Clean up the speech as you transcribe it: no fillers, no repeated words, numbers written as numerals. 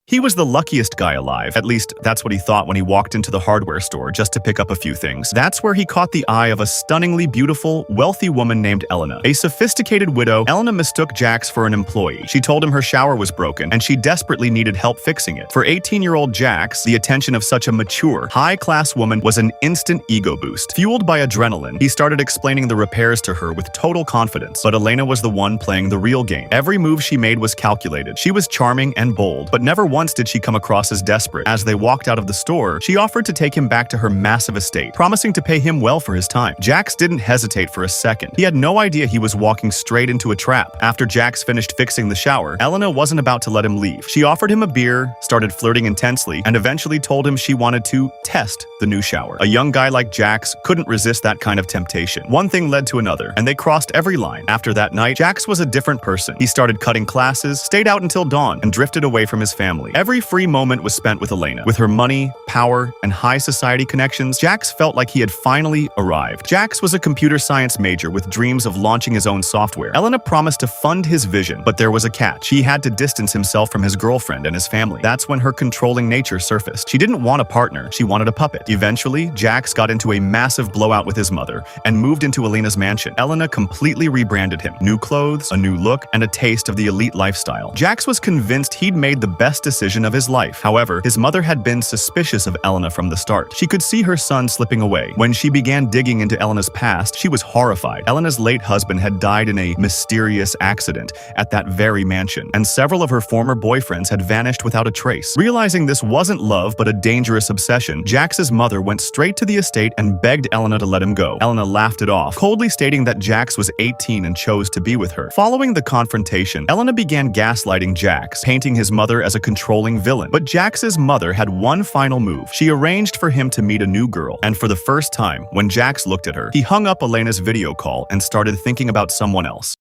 He was the luckiest guy alive. At least, that's what he thought when he walked into the hardware store just to pick up a few things. That's where he caught the eye of a stunningly beautiful, wealthy woman named Elena. A sophisticated widow, Elena mistook Jax for an employee. She told him her shower was broken, and she desperately needed help fixing it. For 18-year-old Jax, the attention of such a mature, high-class woman was an instant ego boost. Fueled by adrenaline, he started explaining the repairs to her with total confidence. But Elena was the one playing the real game. Every move she made was calculated. She was charming and bold, but never once did she come across as desperate. As they walked out of the store, she offered to take him back to her massive estate, promising to pay him well for his time. Jax didn't hesitate for a second. He had no idea he was walking straight into a trap. After Jax finished fixing the shower, Elena wasn't about to let him leave. She offered him a beer, started flirting intensely, and eventually told him she wanted to test the new shower. A young guy like Jax couldn't resist that kind of temptation. One thing led to another, and they crossed every line. After that night, Jax was a different person. He started cutting classes, stayed out until dawn, and drifted away from his family. Every free moment was spent with Elena. With her money, power, and high society connections, Jax felt like he had finally arrived. Jax was a computer science major with dreams of launching his own software. Elena promised to fund his vision, but there was a catch. He had to distance himself from his girlfriend and his family. That's when her controlling nature surfaced. She didn't want a partner, she wanted a puppet. Eventually, Jax got into a massive blowout with his mother and moved into Elena's mansion. Elena completely rebranded him. New clothes, a new look, and a taste of the elite lifestyle. Jax was convinced he'd made the best decision of his life. However, his mother had been suspicious of Elena from the start. She could see her son slipping away. When she began digging into Elena's past, she was horrified. Elena's late husband had died in a mysterious accident at that very mansion, and several of her former boyfriends had vanished without a trace. Realizing this wasn't love but a dangerous obsession, Jax's mother went straight to the estate and begged Elena to let him go. Elena laughed it off, coldly stating that Jax was 18 and chose to be with her. Following the confrontation, Elena began gaslighting Jax, painting his mother as a controlling villain. But Jax's mother had one final move. She arranged for him to meet a new girl, and for the first time, when Jax looked at her, he hung up Elena's video call and started thinking about someone else.